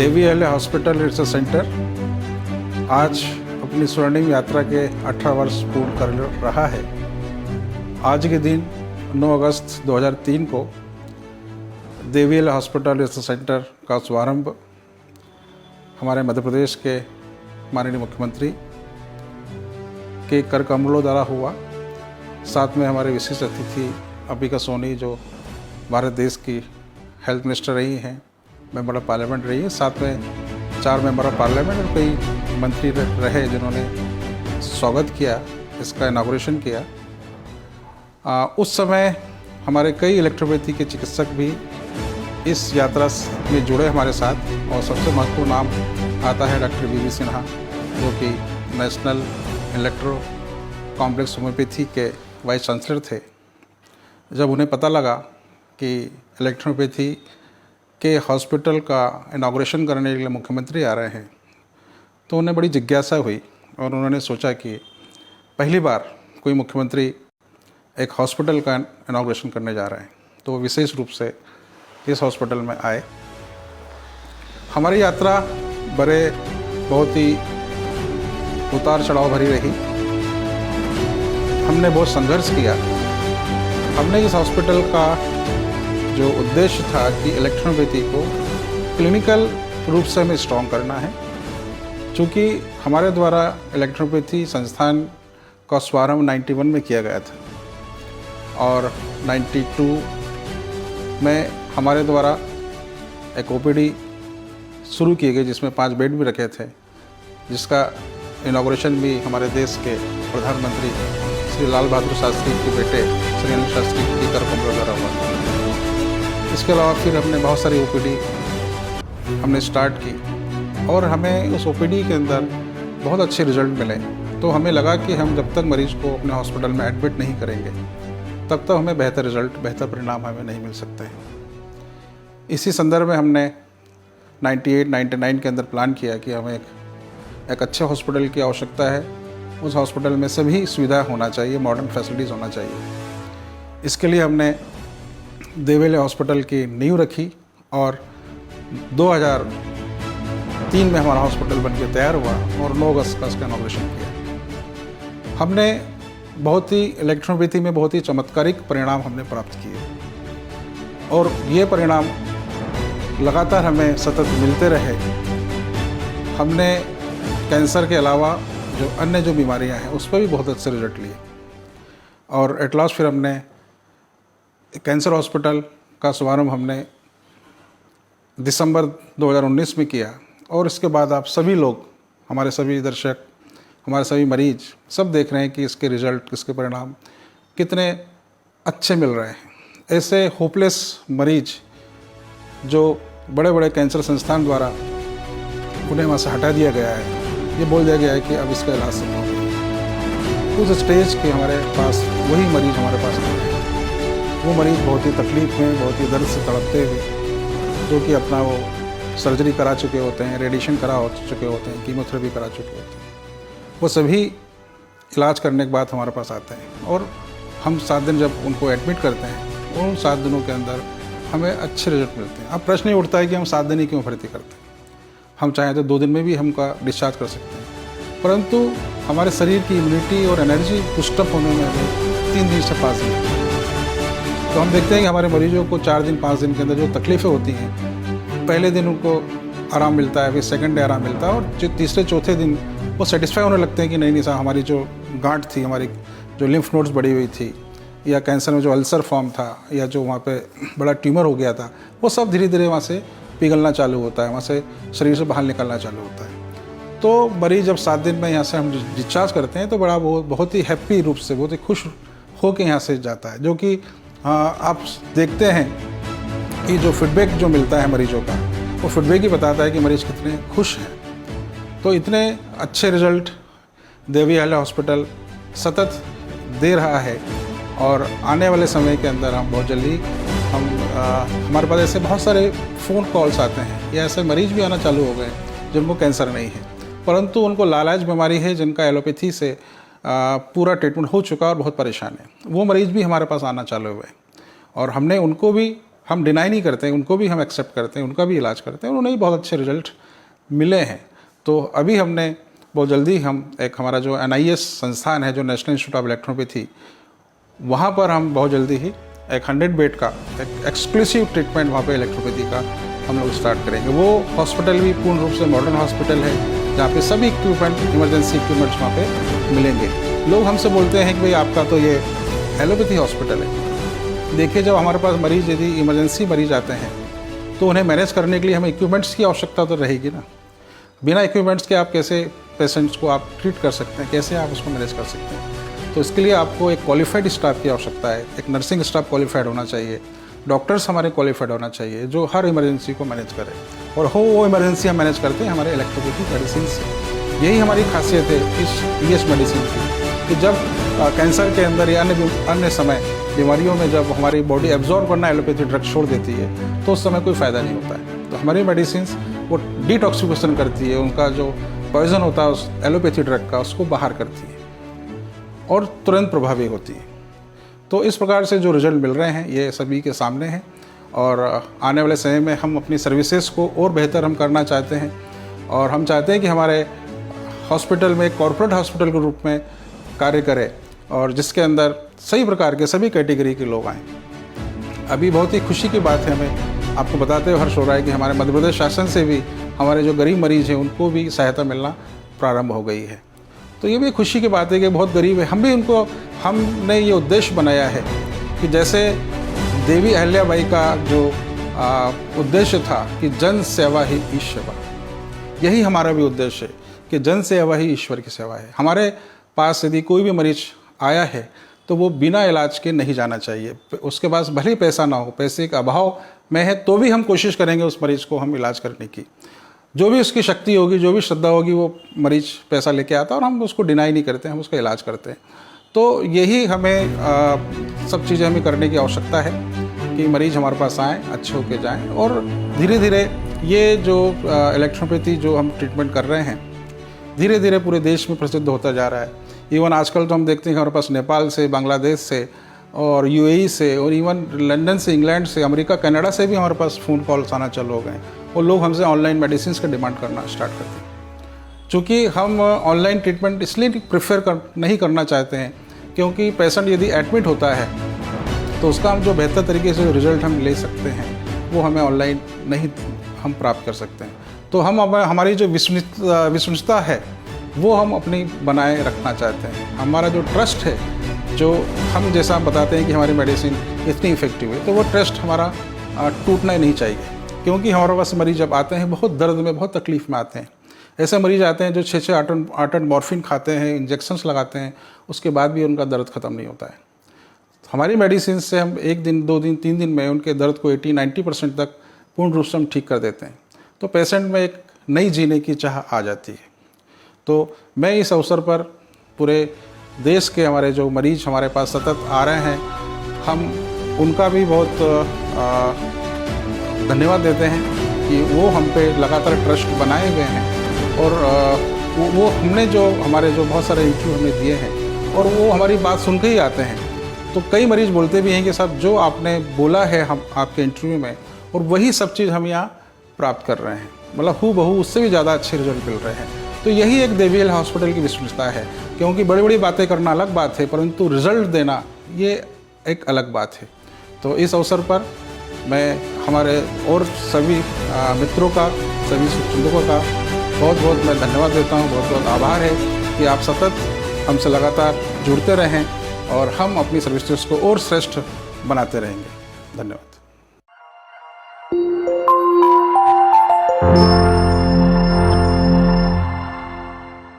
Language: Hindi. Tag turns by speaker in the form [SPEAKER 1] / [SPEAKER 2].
[SPEAKER 1] देवी अहल्या हॉस्पिटल रिसर्च सेंटर आज अपनी स्वर्णिम यात्रा के 18 वर्ष पूर्ण कर रहा है। आज के दिन 9 अगस्त 2003 को देवी अहल्या हॉस्पिटल रिसर्च सेंटर का शुभारंभ हमारे मध्य प्रदेश के माननीय मुख्यमंत्री के कर कमलों द्वारा हुआ। साथ में हमारे विशिष्ट अतिथि अंबिका सोनी जो भारत देश की हेल्थ मिनिस्टर रही हैं, मेंबर ऑफ पार्लियामेंट रही है, साथ में 4 मेंबर ऑफ पार्लियामेंट और कई मंत्री रहे जिन्होंने स्वागत किया, इसका इनागुरेशन किया। उस समय हमारे कई इलेक्ट्रोपैथी के चिकित्सक भी इस यात्रा में जुड़े हमारे साथ, और सबसे महत्वपूर्ण नाम आता है डॉक्टर वी सिन्हा जो कि नेशनल इलेक्ट्रो कॉम्प्लेक्स होम्योपैथी के वाइस चांसलर थे। जब उन्हें पता लगा कि इलेक्ट्रोपैथी के हॉस्पिटल का इनाग्रेशन करने के लिए मुख्यमंत्री आ रहे हैं, तो उन्हें बड़ी जिज्ञासा हुई और उन्होंने सोचा कि पहली बार कोई मुख्यमंत्री एक हॉस्पिटल का इनाग्रेशन करने जा रहे हैं, तो विशेष रूप से इस हॉस्पिटल में आए। हमारी यात्रा बहुत ही उतार चढ़ाव भरी रही। हमने बहुत संघर्ष किया। हमने इस हॉस्पिटल का जो उद्देश्य था कि इलेक्ट्रोपैथी को क्लिनिकल रूप से हमें स्ट्रॉन्ग करना है, चूँकि हमारे द्वारा इलेक्ट्रोपैथी संस्थान का शुभारंभ 91 में किया गया था और 92 में हमारे द्वारा एक ओपीडी शुरू की गई जिसमें 5 बेड भी रखे थे, जिसका इनाग्रेशन भी हमारे देश के प्रधानमंत्री श्री लाल बहादुर शास्त्री के बेटे श्री अनिल शास्त्री की कर कमलों द्वारा हुआ था। इसके अलावा फिर हमने बहुत सारी ओपीडी हमने स्टार्ट की और हमें उस ओपीडी के अंदर बहुत अच्छे रिजल्ट मिले। तो हमें लगा कि हम जब तक मरीज़ को अपने हॉस्पिटल में एडमिट नहीं करेंगे तब तक हमें बेहतर रिजल्ट, बेहतर परिणाम हमें नहीं मिल सकते हैं। इसी संदर्भ में हमने 98-99 के अंदर प्लान किया कि हमें एक अच्छे हॉस्पिटल की आवश्यकता है। उस हॉस्पिटल में सभी सुविधा होना चाहिए, मॉडर्न फैसिलिटीज़ होना चाहिए। इसके लिए हमने देवी अहल्या हॉस्पिटल की नींव रखी और 2003 में हमारा हॉस्पिटल बनकर तैयार हुआ और 9 अगस्त का इसका इनाग्रेशन किया। हमने बहुत ही इलेक्ट्रोपैथी में बहुत ही चमत्कारिक परिणाम हमने प्राप्त किए और ये परिणाम लगातार हमें सतत मिलते रहे। हमने कैंसर के अलावा जो बीमारियां हैं उस पर भी बहुत अच्छे रिजल्ट लिए और एट लास्ट फिर हमने कैंसर हॉस्पिटल का शुभारंभ हमने दिसंबर 2019 में किया। और इसके बाद आप सभी लोग, हमारे सभी दर्शक, हमारे सभी मरीज सब देख रहे हैं कि इसके रिजल्ट, इसके परिणाम कितने अच्छे मिल रहे हैं। ऐसे होपलेस मरीज जो बड़े बड़े कैंसर संस्थान द्वारा उन्हें वहाँ से हटा दिया गया है, ये बोल दिया गया है कि अब इसका इलाज संभव नहीं है। उस स्टेज के हमारे पास वही मरीज हमारे पास आए हैं। वो मरीज़ बहुत ही तकलीफ में, बहुत ही दर्द से तड़पते हुए, जो कि अपना वो सर्जरी करा चुके होते हैं, रेडिएशन करा चुके होते हैं, कीमोथेरेपी करा चुके होते हैं, वो सभी इलाज करने के बाद हमारे पास आते हैं और हम 7 दिन जब उनको एडमिट करते हैं, उन 7 दिनों के अंदर हमें अच्छे रिजल्ट मिलते हैं। अब प्रश्न ये उठता है कि हम 7 दिन ही क्यों भर्ती करते हैं? हम चाहें तो 2 दिन में भी हमका डिस्चार्ज कर सकते हैं, परंतु हमारे शरीर की इम्यूनिटी और एनर्जी पुस्टअप होने में हमें 3 दिन से 5 दिन। तो हम देखते हैं कि हमारे मरीजों को 4 दिन 5 दिन के अंदर जो तकलीफ़ें होती हैं, पहले दिन उनको आराम मिलता है, फिर सेकंड डे आराम मिलता है और जो तीसरे चौथे दिन वो सेटिस्फाई होने लगते हैं कि नहीं साहब, हमारी जो गांठ थी, हमारी जो लिम्फ नोड्स बढ़ी हुई थी, या कैंसर में जो अल्सर फॉर्म था, या जो वहाँ पे बड़ा ट्यूमर हो गया था, वो सब धीरे धीरे वहाँ से पिघलना चालू होता है, वहाँ से शरीर से बाहर निकलना चालू होता है। तो मरीज जब 7 दिन में यहाँ से हम डिस्चार्ज करते हैं तो बहुत ही हैप्पी रूप से, बहुत ही खुश होकर यहाँ से जाता है। जो कि आप देखते हैं कि जो फीडबैक जो मिलता है मरीजों का, वो फीडबैक ही बताता है कि मरीज़ कितने खुश हैं। तो इतने अच्छे रिजल्ट देवी अहल्या हॉस्पिटल सतत दे रहा है और आने वाले समय के अंदर हम बहुत जल्दी हमारे पास ऐसे बहुत सारे फ़ोन कॉल्स आते हैं या ऐसे मरीज़ भी आना चालू हो गए जिनको कैंसर नहीं है, परंतु उनको लालाज बीमारी है, जिनका एलोपैथी से पूरा ट्रीटमेंट हो चुका और बहुत परेशान है। वो मरीज़ भी हमारे पास आना चालू हुए और हमने उनको भी हम डिनाई नहीं करते हैं, उनको भी हम एक्सेप्ट करते हैं, उनका भी इलाज करते हैं, उन्हें भी बहुत अच्छे रिजल्ट मिले हैं। तो अभी हमने बहुत जल्दी हम एक हमारा जो NIS संस्थान है, जो नेशनल इंस्टीट्यूट ऑफ इलेक्ट्रोपैथी, वहाँ पर हम बहुत जल्दी ही एक 100 बेड का एक एक्सक्लूसिव ट्रीटमेंट वहाँ पे इलेक्ट्रोपैथी का हम लोग स्टार्ट करेंगे। वो हॉस्पिटल भी पूर्ण रूप से मॉडर्न हॉस्पिटल है, जहाँ पे सभी इक्विपमेंट, इमरजेंसी इक्विपमेंट्स वहाँ पे मिलेंगे। लोग हमसे बोलते हैं कि भाई आपका तो ये एलोपैथी हॉस्पिटल है। देखिए, जब हमारे पास मरीज़ यदि इमरजेंसी मरीज आते हैं तो उन्हें मैनेज करने के लिए हमें इक्विपमेंट्स की आवश्यकता तो रहेगी ना। बिना इक्विपमेंट्स के आप कैसे पेशेंट्स को आप ट्रीट कर सकते हैं, कैसे आप उसको मैनेज कर सकते हैं? तो इसके लिए आपको एक क्वालिफाइड स्टाफ की आवश्यकता है। एक नर्सिंग स्टाफ क्वालिफाइड होना चाहिए, डॉक्टर्स हमारे क्वालिफाइड होना चाहिए, जो हर इमरजेंसी को मैनेज करें। और वो इमरजेंसी हम मैनेज करते हैं हमारे इलेक्ट्रोपैथिक मेडिसिन से। यही हमारी खासियत है इस ES मेडिसिन की, कि जब कैंसर के अंदर या अन्य समय बीमारियों में जब हमारी बॉडी एब्जॉर्ब करना एलोपैथी ड्रग छोड़ देती है तो उस समय कोई फ़ायदा नहीं होता है। तो हमारी मेडिसिन वो डिटॉक्सिफिकेशन करती है, उनका जो पॉइजन होता है उस एलोपैथी ड्रग का, उसको बाहर करती है और तुरंत प्रभावी होती है। तो इस प्रकार से जो रिजल्ट मिल रहे हैं ये सभी के सामने हैं, और आने वाले समय में हम अपनी सर्विसेज को और बेहतर हम करना चाहते हैं। और हम चाहते हैं कि हमारे हॉस्पिटल में कॉर्पोरेट हॉस्पिटल के रूप में कार्य करे, और जिसके अंदर सही प्रकार के सभी कैटेगरी के लोग आएँ। अभी बहुत ही खुशी की बात है, हमें आपको बताते हुए हर्ष हो रहा है कि हमारे मध्य प्रदेश शासन से भी हमारे जो गरीब मरीज़ हैं उनको भी सहायता मिलना प्रारंभ हो गई है। तो ये भी खुशी की बात है कि बहुत गरीब है, हमने ये उद्देश्य बनाया है कि जैसे देवी अहिल्याबाई का जो उद्देश्य था कि जन सेवा ही ईश्वर सेवा, यही हमारा भी उद्देश्य है कि जन सेवा ही ईश्वर की सेवा है। हमारे पास यदि कोई भी मरीज आया है तो वो बिना इलाज के नहीं जाना चाहिए। उसके पास भले ही पैसा ना हो, पैसे का अभाव में है, तो भी हम कोशिश करेंगे उस मरीज़ को हम इलाज करने की। जो भी उसकी शक्ति होगी, जो भी श्रद्धा होगी, वो मरीज़ पैसा लेके आता है और हम उसको डिनाई नहीं करते, हम उसका इलाज करते हैं। तो यही हमें सब चीज़ें हमें करने की आवश्यकता है कि मरीज़ हमारे पास आएँ, अच्छे होके जाएँ। और धीरे धीरे ये जो इलेक्ट्रोपैथी जो हम ट्रीटमेंट कर रहे हैं, धीरे धीरे पूरे देश में प्रसिद्ध होता जा रहा है। इवन आजकल तो हम देखते हैं कि हमारे पास नेपाल से, बांग्लादेश से और UAE से, और इवन लंदन से, इंग्लैंड से, अमेरिका, कनाडा से भी हमारे पास फ़ोन कॉल्स आना चालू हो गए हैं, और लोग हमसे ऑनलाइन मेडिसिन का डिमांड करना स्टार्ट करते हैं। चूँकि हम ऑनलाइन ट्रीटमेंट इसलिए नहीं करना चाहते हैं क्योंकि पेशेंट यदि एडमिट होता है तो उसका हम जो बेहतर तरीके से रिजल्ट हम ले सकते हैं वो हमें ऑनलाइन नहीं हम प्राप्त कर सकते हैं। तो हम हमारी जो विश्वसनीयता है वो हम अपनी बनाए रखना चाहते हैं। हमारा जो ट्रस्ट है, जो हम जैसा बताते हैं कि हमारी मेडिसिन इतनी इफेक्टिव है, तो वो ट्रस्ट हमारा टूटना ही नहीं चाहिए। क्योंकि हमारे पास मरीज जब आते हैं बहुत दर्द में, बहुत तकलीफ़ में आते हैं। ऐसे मरीज आते हैं जो 6-8 मॉर्फिन खाते हैं, इंजेक्शन्स लगाते हैं, उसके बाद भी उनका दर्द ख़त्म नहीं होता है। हमारी मेडिसिन से हम 1 दिन, 2 दिन, 3 दिन में उनके दर्द को 80-90% तक पूर्ण रूप से हम ठीक कर देते हैं। तो पेशेंट में एक नई जीने की चाह आ जाती है। तो मैं इस अवसर पर पूरे देश के हमारे जो मरीज हमारे पास सतत आ रहे हैं, हम उनका भी बहुत धन्यवाद देते हैं कि वो हम पे लगातार ट्रस्ट बनाए हुए हैं। और वो हमने जो हमारे जो बहुत सारे इंटरव्यू हमें दिए हैं और वो हमारी बात सुन के ही आते हैं। तो कई मरीज़ बोलते भी हैं कि साहब जो आपने बोला है हम आपके इंटरव्यू में, और वही सब चीज़ हम यहाँ प्राप्त कर रहे हैं, मतलब हूबहू उससे भी ज़्यादा अच्छे रिजल्ट मिल रहे हैं। तो यही एक देवी हॉस्पिटल की विशेषता है, क्योंकि बड़ी बड़ी बातें करना अलग बात है, परंतु रिजल्ट देना ये एक अलग बात है। तो इस अवसर पर मैं हमारे और सभी मित्रों का, सभी शुभचिंतकों का बहुत बहुत मैं धन्यवाद देता हूँ। बहुत बहुत आभार है कि आप सतत हमसे लगातार जुड़ते रहें और हम अपनी सर्विसेज को और श्रेष्ठ बनाते रहेंगे। धन्यवाद।